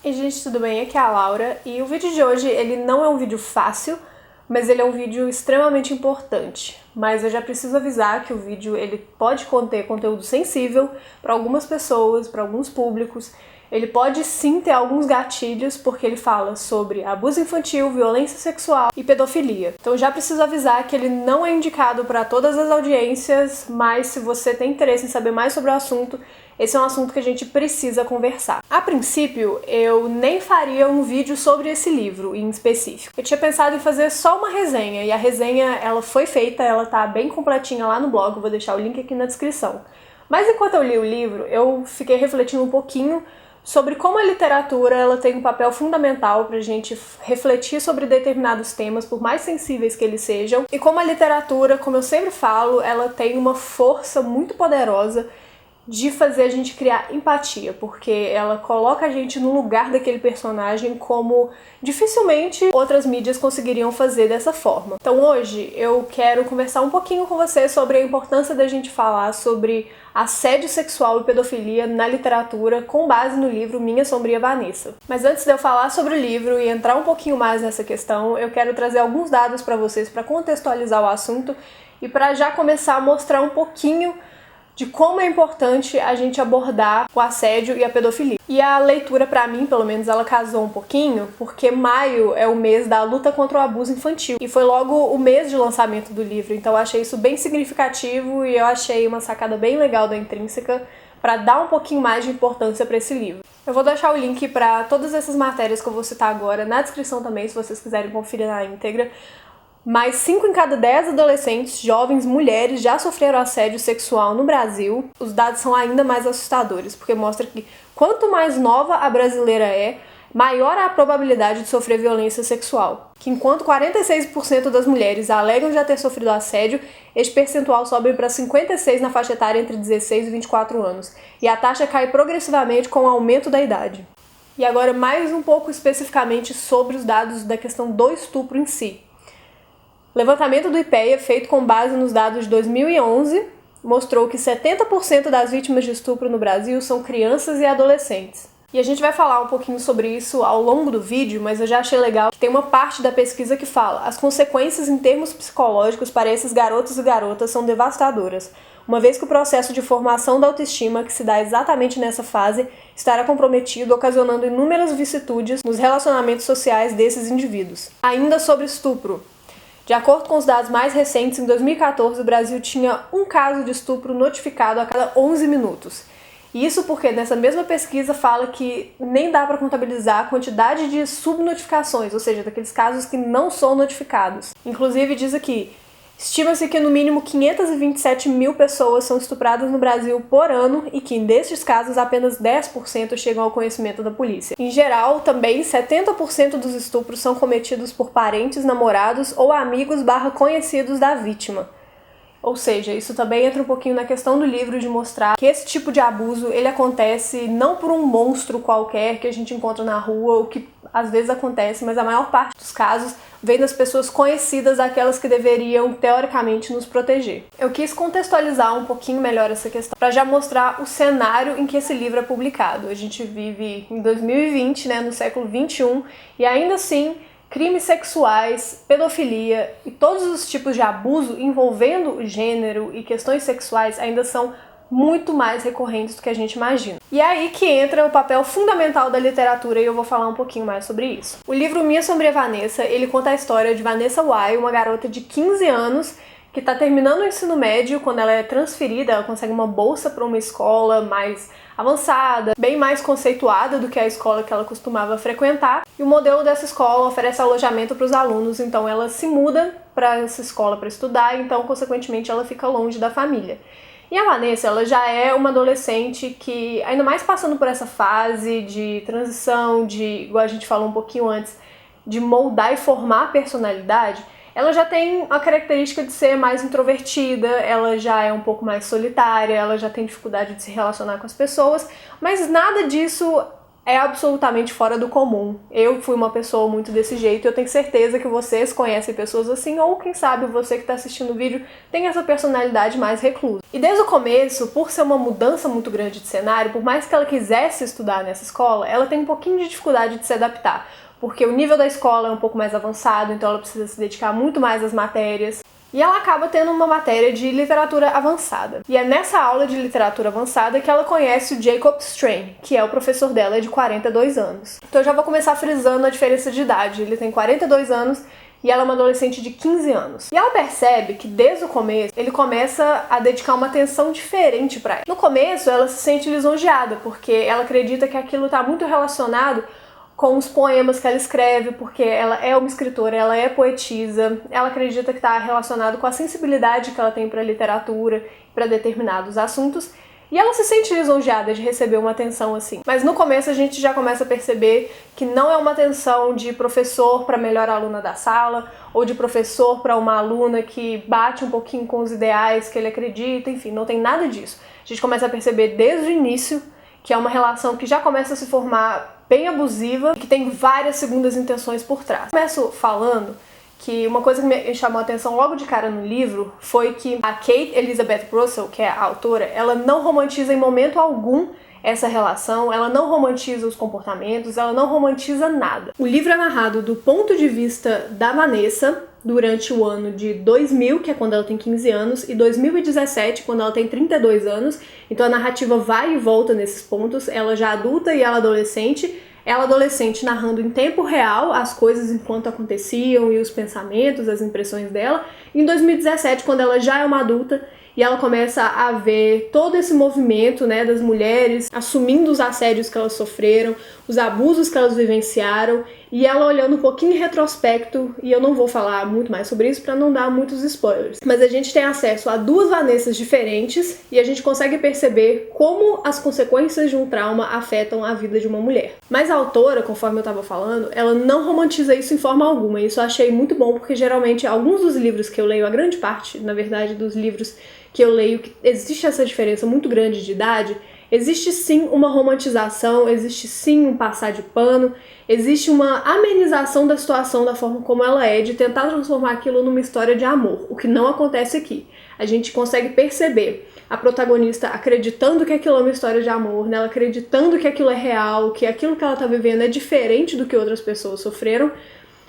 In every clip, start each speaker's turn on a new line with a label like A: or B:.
A: E gente, tudo bem? Aqui é a Laura e o vídeo de hoje ele não é um vídeo fácil, mas ele é um vídeo extremamente importante. Mas eu já preciso avisar que o vídeo ele pode conter conteúdo sensível para algumas pessoas, para alguns públicos. Ele pode sim ter alguns gatilhos, porque ele fala sobre abuso infantil, violência sexual e pedofilia. Então já preciso avisar que ele não é indicado para todas as audiências, mas se você tem interesse em saber mais sobre o assunto, esse é um assunto que a gente precisa conversar. A princípio, eu nem faria um vídeo sobre esse livro em específico. Eu tinha pensado em fazer só uma resenha, e a resenha ela foi feita, ela tá bem completinha lá no blog, eu vou deixar o link aqui na descrição. Mas enquanto eu li o livro, eu fiquei refletindo um pouquinho sobre como a literatura ela tem um papel fundamental para a gente refletir sobre determinados temas, por mais sensíveis que eles sejam, e como a literatura, como eu sempre falo, ela tem uma força muito poderosa de fazer a gente criar empatia, porque ela coloca a gente no lugar daquele personagem como dificilmente outras mídias conseguiriam fazer dessa forma. Então hoje eu quero conversar um pouquinho com você sobre a importância da gente falar sobre assédio sexual e pedofilia na literatura com base no livro Minha Sombria Vanessa. Mas antes de eu falar sobre o livro e entrar um pouquinho mais nessa questão, eu quero trazer alguns dados para vocês para contextualizar o assunto e para já começar a mostrar um pouquinho de como é importante a gente abordar o assédio e a pedofilia. E a leitura, pra mim, pelo menos, ela casou um pouquinho, porque maio é o mês da luta contra o abuso infantil. E foi logo o mês de lançamento do livro, então eu achei isso bem significativo e eu achei uma sacada bem legal da Intrínseca para dar um pouquinho mais de importância para esse livro. Eu vou deixar o link para todas essas matérias que eu vou citar agora na descrição também, se vocês quiserem conferir na íntegra. Mas 5 em cada 10 adolescentes, jovens, mulheres já sofreram assédio sexual no Brasil. Os dados são ainda mais assustadores, porque mostra que quanto mais nova a brasileira é, maior a probabilidade de sofrer violência sexual. Que enquanto 46% das mulheres alegam já ter sofrido assédio, este percentual sobe para 56% na faixa etária entre 16 e 24 anos. E a taxa cai progressivamente com o aumento da idade. E agora mais um pouco especificamente sobre os dados da questão do estupro em si. O levantamento do IPEA, feito com base nos dados de 2011, mostrou que 70% das vítimas de estupro no Brasil são crianças e adolescentes. E a gente vai falar um pouquinho sobre isso ao longo do vídeo, mas eu já achei legal que tem uma parte da pesquisa que fala: as consequências em termos psicológicos para esses garotos e garotas são devastadoras, uma vez que o processo de formação da autoestima, que se dá exatamente nessa fase, estará comprometido, ocasionando inúmeras vicissitudes nos relacionamentos sociais desses indivíduos. Ainda sobre estupro. De acordo com os dados mais recentes, em 2014 o Brasil tinha um caso de estupro notificado a cada 11 minutos. E isso porque nessa mesma pesquisa fala que nem dá para contabilizar a quantidade de subnotificações, ou seja, daqueles casos que não são notificados. Inclusive diz aqui, estima-se que no mínimo 527 mil pessoas são estupradas no Brasil por ano e que destes casos apenas 10% chegam ao conhecimento da polícia. Em geral, também 70% dos estupros são cometidos por parentes, namorados ou amigos/conhecidos da vítima. Ou seja, isso também entra um pouquinho na questão do livro de mostrar que esse tipo de abuso ele acontece não por um monstro qualquer que a gente encontra na rua, o que às vezes acontece, mas a maior parte dos casos vem das pessoas conhecidas, aquelas que deveriam teoricamente nos proteger. Eu quis contextualizar um pouquinho melhor essa questão para já mostrar o cenário em que esse livro é publicado. A gente vive em 2020, né, no século 21, e ainda assim crimes sexuais, pedofilia e todos os tipos de abuso envolvendo gênero e questões sexuais ainda são muito mais recorrentes do que a gente imagina. E é aí que entra o papel fundamental da literatura e eu vou falar um pouquinho mais sobre isso. O livro Minha Sombria Vanessa, ele conta a história de Vanessa Wai, uma garota de 15 anos que está terminando o ensino médio. Quando ela é transferida, ela consegue uma bolsa para uma escola mais avançada, bem mais conceituada do que a escola que ela costumava frequentar. E o modelo dessa escola oferece alojamento para os alunos, então ela se muda para essa escola para estudar, então consequentemente ela fica longe da família. E a Vanessa, ela já é uma adolescente que, ainda mais passando por essa fase de transição, de, igual a gente falou um pouquinho antes, de moldar e formar a personalidade, ela já tem a característica de ser mais introvertida, ela já é um pouco mais solitária, ela já tem dificuldade de se relacionar com as pessoas, mas nada disso é absolutamente fora do comum. Eu fui uma pessoa muito desse jeito, eu tenho certeza que vocês conhecem pessoas assim, ou quem sabe você que está assistindo o vídeo tem essa personalidade mais reclusa. E desde o começo, por ser uma mudança muito grande de cenário, por mais que ela quisesse estudar nessa escola, ela tem um pouquinho de dificuldade de se adaptar, porque o nível da escola é um pouco mais avançado, então ela precisa se dedicar muito mais às matérias. E ela acaba tendo uma matéria de literatura avançada. E é nessa aula de literatura avançada que ela conhece o Jacob Strain, que é o professor dela de 42 anos. Então eu já vou começar frisando a diferença de idade. Ele tem 42 anos e ela é uma adolescente de 15 anos. E ela percebe que desde o começo ele começa a dedicar uma atenção diferente para ela. No começo ela se sente lisonjeada, porque ela acredita que aquilo está muito relacionado com os poemas que ela escreve, porque ela é uma escritora, ela é poetisa, ela acredita que está relacionado com a sensibilidade que ela tem para a literatura, para determinados assuntos, e ela se sente lisonjeada de receber uma atenção assim. Mas no começo a gente já começa a perceber que não é uma atenção de professor para a melhor aluna da sala, ou de professor para uma aluna que bate um pouquinho com os ideais que ele acredita, enfim, não tem nada disso. A gente começa a perceber desde o início que é uma relação que já começa a se formar bem abusiva e que tem várias segundas intenções por trás. Começo falando que uma coisa que me chamou a atenção logo de cara no livro foi que a Kate Elizabeth Russell, que é a autora, ela não romantiza em momento algum essa relação, ela não romantiza os comportamentos, ela não romantiza nada. O livro é narrado do ponto de vista da Vanessa durante o ano de 2000, que é quando ela tem 15 anos, e 2017, quando ela tem 32 anos. Então a narrativa vai e volta nesses pontos, ela já adulta e ela adolescente narrando em tempo real as coisas enquanto aconteciam e os pensamentos, as impressões dela. E em 2017, quando ela já é uma adulta e ela começa a ver todo esse movimento, né, das mulheres assumindo os assédios que elas sofreram, os abusos que elas vivenciaram, e ela olhando um pouquinho em retrospecto, e eu não vou falar muito mais sobre isso para não dar muitos spoilers. Mas a gente tem acesso a duas Vanessas diferentes e a gente consegue perceber como as consequências de um trauma afetam a vida de uma mulher. Mas a autora, conforme eu estava falando, ela não romantiza isso em forma alguma, e isso eu achei muito bom, porque geralmente alguns dos livros que eu leio, a grande parte, na verdade, dos livros que eu leio, que existe essa diferença muito grande de idade, existe sim uma romantização, existe sim um passar de pano, existe uma amenização da situação da forma como ela é, de tentar transformar aquilo numa história de amor, o que não acontece aqui. A gente consegue perceber a protagonista acreditando que aquilo é uma história de amor, né? Ela acreditando que aquilo é real, que aquilo que ela tá vivendo é diferente do que outras pessoas sofreram.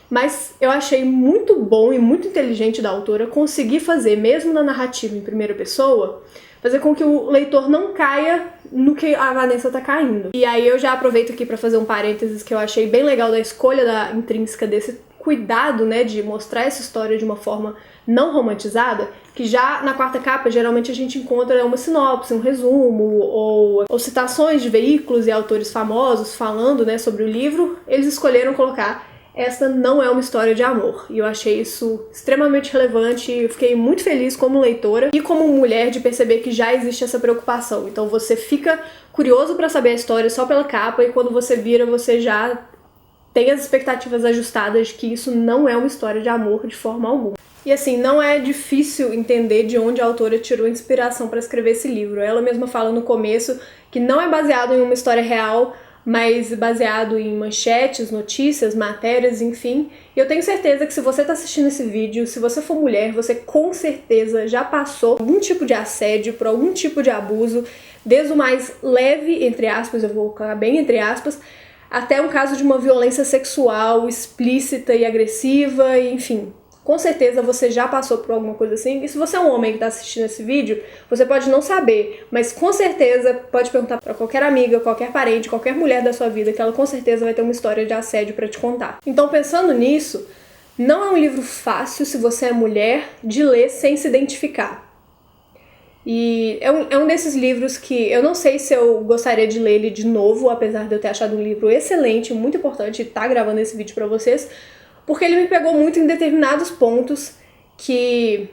A: Mas eu achei muito bom e muito inteligente da autora conseguir fazer, mesmo na narrativa em primeira pessoa, fazer com que o leitor não caia no que a Vanessa tá caindo. E aí eu já aproveito aqui para fazer um parênteses que eu achei bem legal da escolha da intrínseca desse cuidado, né, de mostrar essa história de uma forma não romantizada, que já na quarta capa geralmente a gente encontra uma sinopse, um resumo, ou citações de veículos e autores famosos falando, né, sobre o livro. Eles escolheram colocar: esta não é uma história de amor. E eu achei isso extremamente relevante e fiquei muito feliz como leitora e como mulher de perceber que já existe essa preocupação. Então você fica curioso para saber a história só pela capa, e quando você vira, você já tem as expectativas ajustadas de que isso não é uma história de amor de forma alguma. E assim, não é difícil entender de onde a autora tirou inspiração para escrever esse livro. Ela mesma fala no começo que não é baseado em uma história real, mas baseado em manchetes, notícias, matérias, enfim. E eu tenho certeza que se você está assistindo esse vídeo, se você for mulher, você com certeza já passou por algum tipo de assédio, por algum tipo de abuso, desde o mais leve, entre aspas, eu vou colocar bem entre aspas, até um caso de uma violência sexual explícita e agressiva, e, enfim. Com certeza você já passou por alguma coisa assim. E se você é um homem que está assistindo esse vídeo, você pode não saber, mas com certeza pode perguntar para qualquer amiga, qualquer parente, qualquer mulher da sua vida, que ela com certeza vai ter uma história de assédio para te contar. Então, pensando nisso, não é um livro fácil, se você é mulher, de ler sem se identificar. E é um desses livros que eu não sei se eu gostaria de ler ele de novo, apesar de eu ter achado um livro excelente, muito importante, estar gravando esse vídeo para vocês, porque ele me pegou muito em determinados pontos que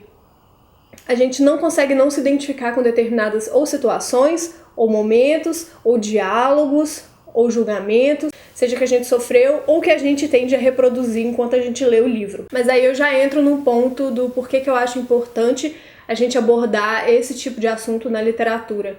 A: a gente não consegue não se identificar com determinadas ou situações, ou momentos, ou diálogos, ou julgamentos, seja que a gente sofreu ou que a gente tende a reproduzir enquanto a gente lê o livro. Mas aí eu já entro num ponto do porquê que eu acho importante a gente abordar esse tipo de assunto na literatura.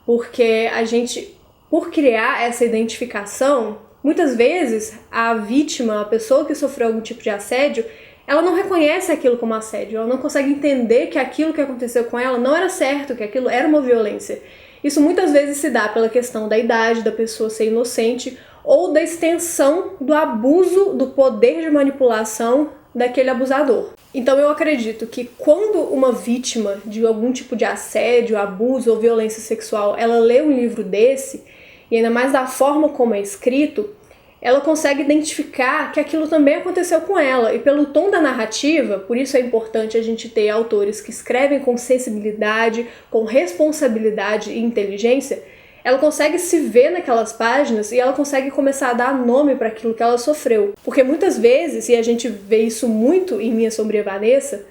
A: Porque a gente por criar essa identificação, muitas vezes a vítima, a pessoa que sofreu algum tipo de assédio, ela não reconhece aquilo como assédio, ela não consegue entender que aquilo que aconteceu com ela não era certo, que aquilo era uma violência. Isso muitas vezes se dá pela questão da idade, da pessoa ser inocente, ou da extensão do abuso do poder de manipulação daquele abusador. Então eu acredito que quando uma vítima de algum tipo de assédio, abuso ou violência sexual, ela lê um livro desse, e ainda mais da forma como é escrito, ela consegue identificar que aquilo também aconteceu com ela. E pelo tom da narrativa, por isso é importante a gente ter autores que escrevem com sensibilidade, com responsabilidade e inteligência, ela consegue se ver naquelas páginas e ela consegue começar a dar nome para aquilo que ela sofreu. Porque muitas vezes, e a gente vê isso muito em Minha Sombria Vanessa,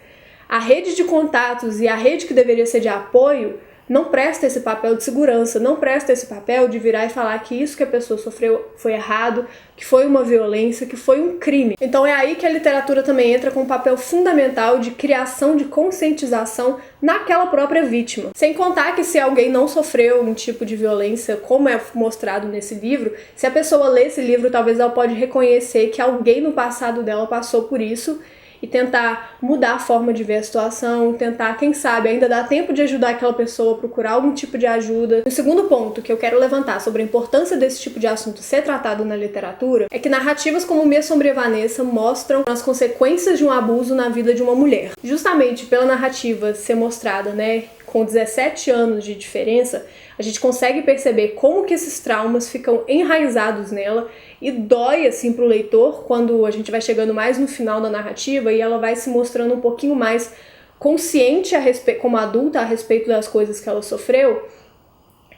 A: a rede de contatos e a rede que deveria ser de apoio não presta esse papel de segurança, não presta esse papel de virar e falar que isso que a pessoa sofreu foi errado, que foi uma violência, que foi um crime. Então é aí que a literatura também entra com um papel fundamental de criação de conscientização naquela própria vítima. Sem contar que se alguém não sofreu um tipo de violência, como é mostrado nesse livro, se a pessoa lê esse livro, talvez ela pode reconhecer que alguém no passado dela passou por isso e tentar mudar a forma de ver a situação, tentar, quem sabe, ainda dar tempo de ajudar aquela pessoa a procurar algum tipo de ajuda. O segundo ponto que eu quero levantar sobre a importância desse tipo de assunto ser tratado na literatura é que narrativas como Minha Sombria Vanessa mostram as consequências de um abuso na vida de uma mulher. Justamente pela narrativa ser mostrada, com 17 anos de diferença, a gente consegue perceber como que esses traumas ficam enraizados nela e dói assim pro leitor quando a gente vai chegando mais no final da narrativa e ela vai se mostrando um pouquinho mais consciente como adulta a respeito das coisas que ela sofreu.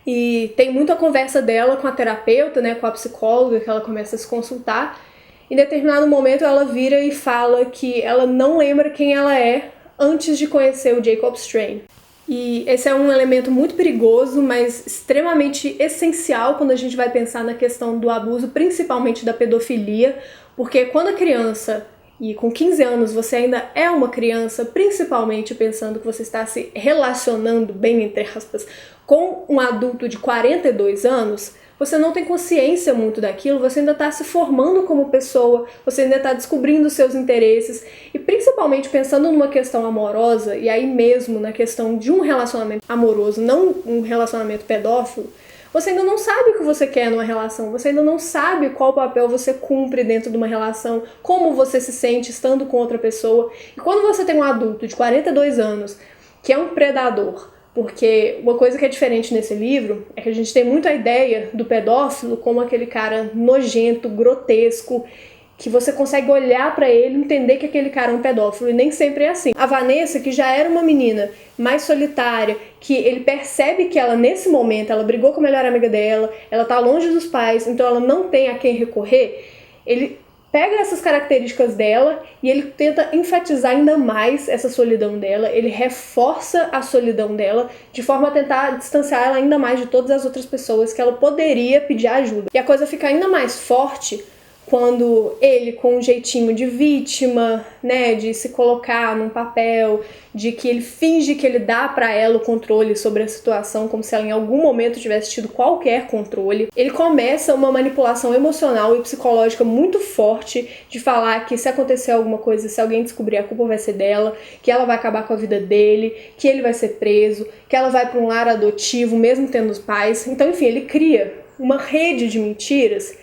A: E tem muita conversa dela com a terapeuta, com a psicóloga, que ela começa a se consultar. Em determinado momento ela vira e fala que ela não lembra quem ela é antes de conhecer o Jacob Strain. E esse é um elemento muito perigoso, mas extremamente essencial quando a gente vai pensar na questão do abuso, principalmente da pedofilia, porque quando a criança, e com 15 anos você ainda é uma criança, principalmente pensando que você está se relacionando, bem entre aspas, com um adulto de 42 anos, você não tem consciência muito daquilo, você ainda está se formando como pessoa, você ainda está descobrindo seus interesses e principalmente pensando numa questão amorosa, e aí mesmo na questão de um relacionamento amoroso, não um relacionamento pedófilo, você ainda não sabe o que você quer numa relação, você ainda não sabe qual papel você cumpre dentro de uma relação, como você se sente estando com outra pessoa. E quando você tem um adulto de 42 anos que é um predador, porque uma coisa que é diferente nesse livro é que a gente tem muito a ideia do pedófilo como aquele cara nojento, grotesco, que você consegue olhar pra ele e entender que aquele cara é um pedófilo, e nem sempre é assim. A Vanessa, que já era uma menina mais solitária, que ele percebe que ela, nesse momento, ela brigou com a melhor amiga dela, ela tá longe dos pais, então ela não tem a quem recorrer, ele pega essas características dela e ele tenta enfatizar ainda mais essa solidão dela, ele reforça a solidão dela de forma a tentar distanciar ela ainda mais de todas as outras pessoas que ela poderia pedir ajuda. E a coisa fica ainda mais forte quando ele, com um jeitinho de vítima, de se colocar num papel, de que ele finge que ele dá pra ela o controle sobre a situação, como se ela em algum momento tivesse tido qualquer controle, ele começa uma manipulação emocional e psicológica muito forte de falar que se acontecer alguma coisa, se alguém descobrir, a culpa vai ser dela, que ela vai acabar com a vida dele, que ele vai ser preso, que ela vai pra um lar adotivo, mesmo tendo os pais. Então, enfim, ele cria uma rede de mentiras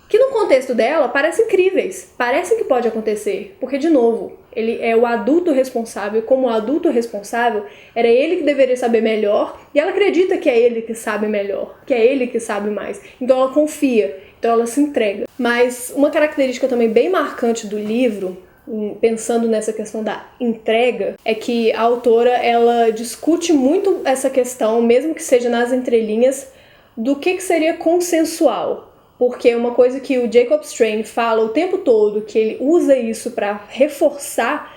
A: que no contexto dela parecem incríveis, parecem que pode acontecer, porque, de novo, ele é o adulto responsável, e como adulto responsável, era ele que deveria saber melhor, e ela acredita que é ele que sabe melhor, que é ele que sabe mais, então ela confia, então ela se entrega. Mas uma característica também bem marcante do livro, pensando nessa questão da entrega, é que a autora, ela discute muito essa questão, mesmo que seja nas entrelinhas, do que seria consensual. Porque uma coisa que o Jacob Strain fala o tempo todo, que ele usa isso para reforçar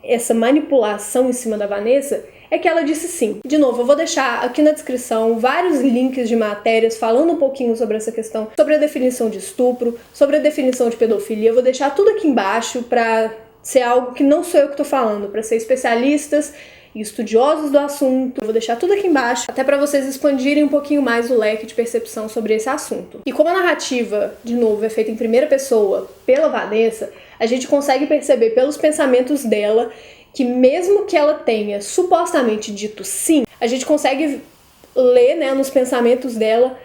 A: essa manipulação em cima da Vanessa, é que ela disse sim. De novo, eu vou deixar aqui na descrição vários links de matérias falando um pouquinho sobre essa questão, sobre a definição de estupro, sobre a definição de pedofilia. Eu vou deixar tudo aqui embaixo para ser algo que não sou eu que tô falando, para ser especialistas e estudiosos do assunto. Eu vou deixar tudo aqui embaixo, até para vocês expandirem um pouquinho mais o leque de percepção sobre esse assunto. E como a narrativa, de novo, é feita em primeira pessoa pela Vanessa, a gente consegue perceber pelos pensamentos dela que mesmo que ela tenha supostamente dito sim, a gente consegue ler, né, nos pensamentos dela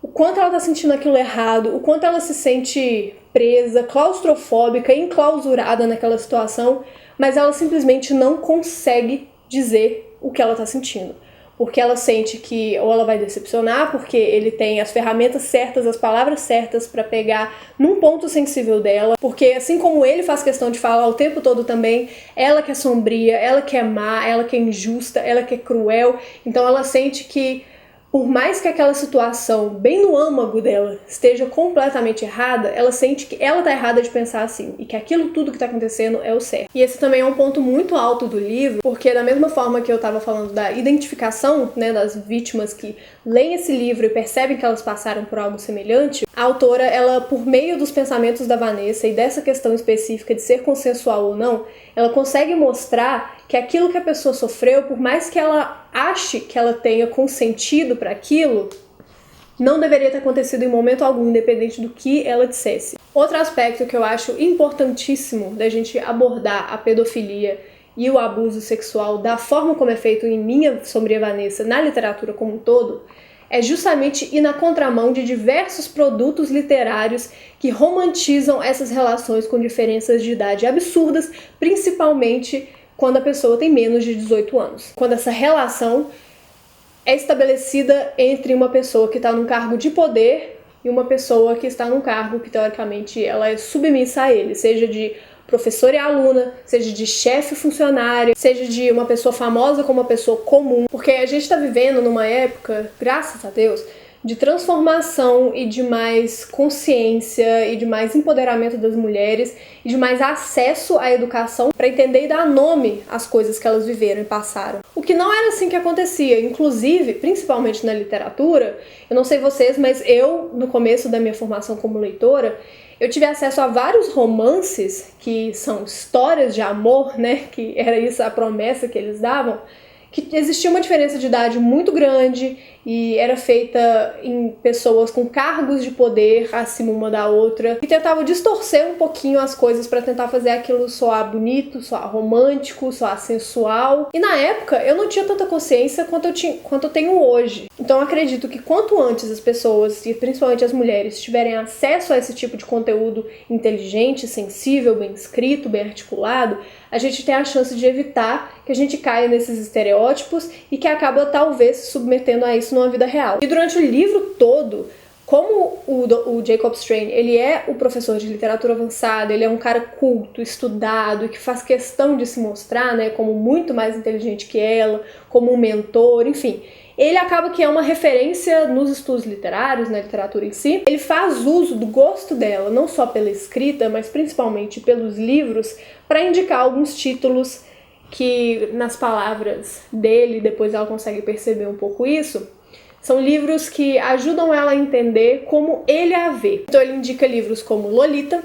A: o quanto ela tá sentindo aquilo errado, o quanto ela se sente presa, claustrofóbica, enclausurada naquela situação, mas ela simplesmente não consegue dizer o que ela tá sentindo. Porque ela sente que ou ela vai decepcionar, porque ele tem as ferramentas certas, as palavras certas pra pegar num ponto sensível dela, porque assim como ele faz questão de falar o tempo todo também, ela que é sombria, ela que é má, ela que é injusta, ela que é cruel, então ela sente que por mais que aquela situação, bem no âmago dela, esteja completamente errada, ela sente que ela tá errada de pensar assim, e que aquilo tudo que tá acontecendo é o certo. E esse também é um ponto muito alto do livro, porque da mesma forma que eu tava falando da identificação, né, das vítimas que leem esse livro e percebem que elas passaram por algo semelhante, a autora, ela, por meio dos pensamentos da Vanessa e dessa questão específica de ser consensual ou não, ela consegue mostrar que aquilo que a pessoa sofreu, por mais que ela ache que ela tenha consentido para aquilo, não deveria ter acontecido em momento algum, independente do que ela dissesse. Outro aspecto que eu acho importantíssimo da gente abordar a pedofilia e o abuso sexual da forma como é feito em Minha Sombria Vanessa na literatura como um todo, é justamente ir na contramão de diversos produtos literários que romantizam essas relações com diferenças de idade absurdas, principalmente quando a pessoa tem menos de 18 anos. Quando essa relação é estabelecida entre uma pessoa que está num cargo de poder e uma pessoa que está num cargo que, teoricamente, ela é submissa a ele, seja de professor e aluna, seja de chefe funcionário, seja de uma pessoa famosa como uma pessoa comum, porque a gente está vivendo numa época, graças a Deus, de transformação e de mais consciência e de mais empoderamento das mulheres e de mais acesso à educação para entender e dar nome às coisas que elas viveram e passaram. O que não era assim que acontecia, inclusive, principalmente na literatura, eu não sei vocês, mas eu, no começo da minha formação como leitora, eu tive acesso a vários romances que são histórias de amor, né, que era isso a promessa que eles davam, que existia uma diferença de idade muito grande e era feita em pessoas com cargos de poder acima uma da outra e tentavam distorcer um pouquinho as coisas para tentar fazer aquilo soar bonito, soar romântico, soar sensual. E na época eu não tinha tanta consciência quanto eu tenho hoje. Então eu acredito que quanto antes as pessoas, e principalmente as mulheres, tiverem acesso a esse tipo de conteúdo inteligente, sensível, bem escrito, bem articulado, a gente tem a chance de evitar que a gente caia nesses estereótipos e que acaba talvez se submetendo a isso numa vida real. E durante o livro todo, como o Jacob Strain, ele é o professor de literatura avançada, ele é um cara culto, estudado e que faz questão de se mostrar, né, como muito mais inteligente que ela, como um mentor, enfim. Ele acaba que é uma referência nos estudos literários, na literatura em si. Ele faz uso do gosto dela, não só pela escrita, mas principalmente pelos livros, para indicar alguns títulos que, nas palavras dele, depois ela consegue perceber um pouco isso, são livros que ajudam ela a entender como ele a vê. Então ele indica livros como Lolita,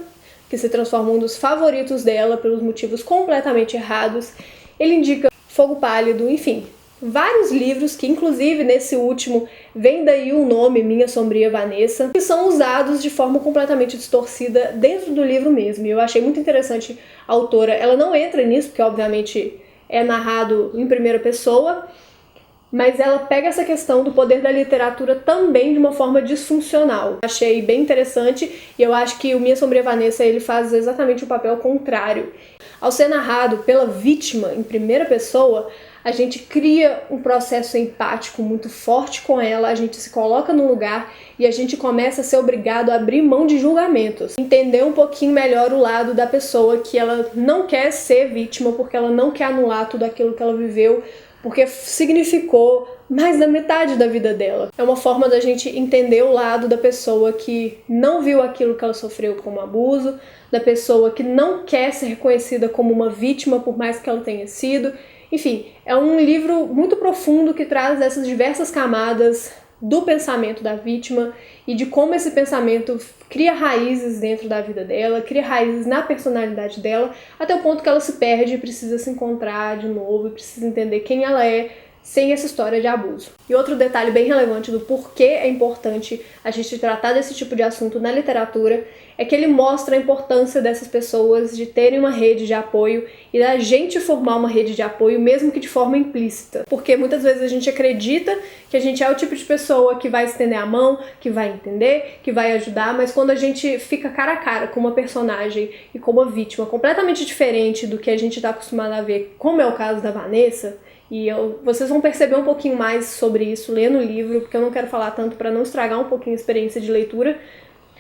A: que se transforma em um dos favoritos dela pelos motivos completamente errados. Ele indica Fogo Pálido, enfim, vários livros que, inclusive, nesse último, vem daí o nome Minha Sombria Vanessa, que são usados de forma completamente distorcida dentro do livro mesmo. E eu achei muito interessante a autora. Ela não entra nisso, porque, obviamente, é narrado em primeira pessoa, mas ela pega essa questão do poder da literatura também de uma forma disfuncional. Achei bem interessante e eu acho que o Minha Sombria Vanessa ele faz exatamente o papel contrário. Ao ser narrado pela vítima em primeira pessoa, a gente cria um processo empático muito forte com ela, a gente se coloca no lugar e a gente começa a ser obrigado a abrir mão de julgamentos. Entender um pouquinho melhor o lado da pessoa que ela não quer ser vítima porque ela não quer anular tudo aquilo que ela viveu, porque significou mais da metade da vida dela. É uma forma da gente entender o lado da pessoa que não viu aquilo que ela sofreu como abuso, da pessoa que não quer ser reconhecida como uma vítima por mais que ela tenha sido. Enfim, é um livro muito profundo que traz essas diversas camadas do pensamento da vítima e de como esse pensamento cria raízes dentro da vida dela, cria raízes na personalidade dela, até o ponto que ela se perde e precisa se encontrar de novo e precisa entender quem ela é sem essa história de abuso. E outro detalhe bem relevante do porquê é importante a gente tratar desse tipo de assunto na literatura é que ele mostra a importância dessas pessoas de terem uma rede de apoio e da gente formar uma rede de apoio, mesmo que de forma implícita. Porque muitas vezes a gente acredita que a gente é o tipo de pessoa que vai estender a mão, que vai entender, que vai ajudar, mas quando a gente fica cara a cara com uma personagem e com uma vítima completamente diferente do que a gente está acostumado a ver, como é o caso da Vanessa, vocês vão perceber um pouquinho mais sobre isso lendo o livro, porque eu não quero falar tanto para não estragar um pouquinho a experiência de leitura.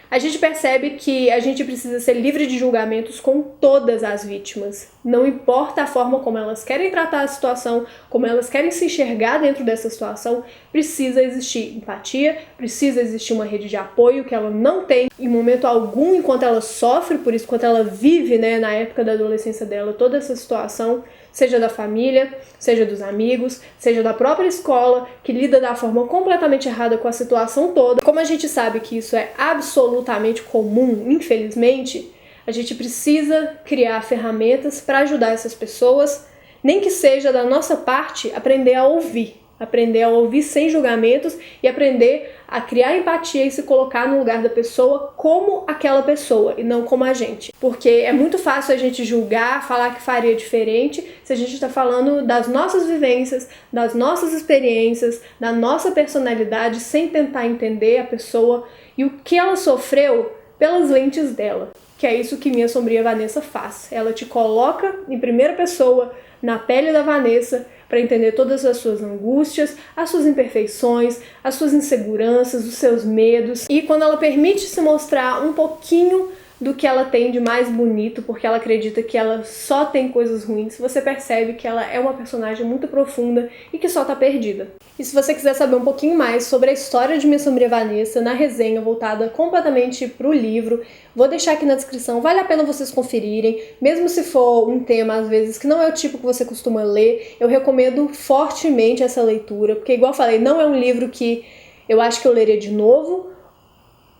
A: A gente percebe que a gente precisa ser livre de julgamentos com todas as vítimas. Não importa a forma como elas querem tratar a situação, como elas querem se enxergar dentro dessa situação, precisa existir empatia, precisa existir uma rede de apoio que ela não tem em momento algum enquanto ela sofre por isso, enquanto ela vive, na época da adolescência dela, toda essa situação, seja da família, seja dos amigos, seja da própria escola, que lida da forma completamente errada com a situação toda. Como a gente sabe que isso é absolutamente comum, infelizmente, a gente precisa criar ferramentas para ajudar essas pessoas, nem que seja da nossa parte aprender a ouvir sem julgamentos e aprender a criar empatia e se colocar no lugar da pessoa como aquela pessoa e não como a gente. Porque é muito fácil a gente julgar, falar que faria diferente se a gente está falando das nossas vivências, das nossas experiências, da nossa personalidade, sem tentar entender a pessoa e o que ela sofreu pelas lentes dela. Que é isso que Minha Sombria Vanessa faz. Ela te coloca em primeira pessoa, na pele da Vanessa, para entender todas as suas angústias, as suas imperfeições, as suas inseguranças, os seus medos. E quando ela permite se mostrar um pouquinho do que ela tem de mais bonito, porque ela acredita que ela só tem coisas ruins, você percebe que ela é uma personagem muito profunda e que só tá perdida. E se você quiser saber um pouquinho mais sobre a história de Minha Sombria Vanessa, na resenha voltada completamente pro livro, vou deixar aqui na descrição, vale a pena vocês conferirem, mesmo se for um tema, às vezes, que não é o tipo que você costuma ler, eu recomendo fortemente essa leitura, porque, igual eu falei, não é um livro que eu acho que eu leria de novo,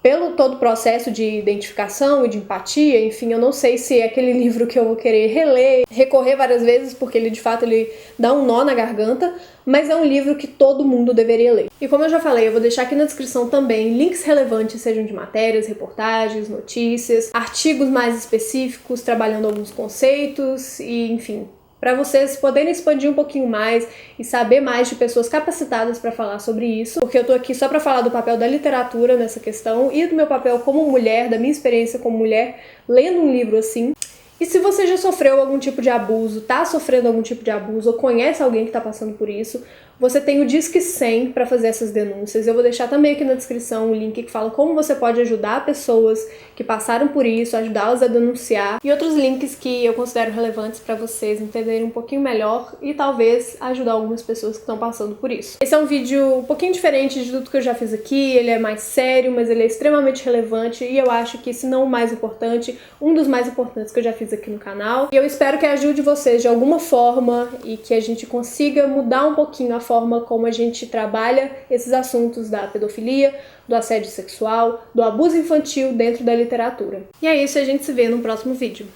A: pelo todo o processo de identificação e de empatia, enfim, eu não sei se é aquele livro que eu vou querer reler, recorrer várias vezes, porque ele de fato ele dá um nó na garganta, mas é um livro que todo mundo deveria ler. E como eu já falei, eu vou deixar aqui na descrição também links relevantes, sejam de matérias, reportagens, notícias, artigos mais específicos, trabalhando alguns conceitos e, enfim, para vocês poderem expandir um pouquinho mais e saber mais de pessoas capacitadas para falar sobre isso, porque eu tô aqui só para falar do papel da literatura nessa questão e do meu papel como mulher, da minha experiência como mulher, lendo um livro assim. E se você já sofreu algum tipo de abuso, tá sofrendo algum tipo de abuso ou conhece alguém que tá passando por isso, você tem o Disque 100 para fazer essas denúncias. Eu vou deixar também aqui na descrição um link que fala como você pode ajudar pessoas que passaram por isso, ajudá-las a denunciar, e outros links que eu considero relevantes para vocês entenderem um pouquinho melhor e talvez ajudar algumas pessoas que estão passando por isso. Esse é um vídeo um pouquinho diferente de tudo que eu já fiz aqui, ele é mais sério, mas ele é extremamente relevante e eu acho que, se não o mais importante, um dos mais importantes que eu já fiz aqui no canal. E eu espero que ajude vocês de alguma forma e que a gente consiga mudar um pouquinho a forma como a gente trabalha esses assuntos da pedofilia, do assédio sexual, do abuso infantil dentro da literatura. E é isso, a gente se vê no próximo vídeo.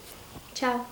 A: Tchau!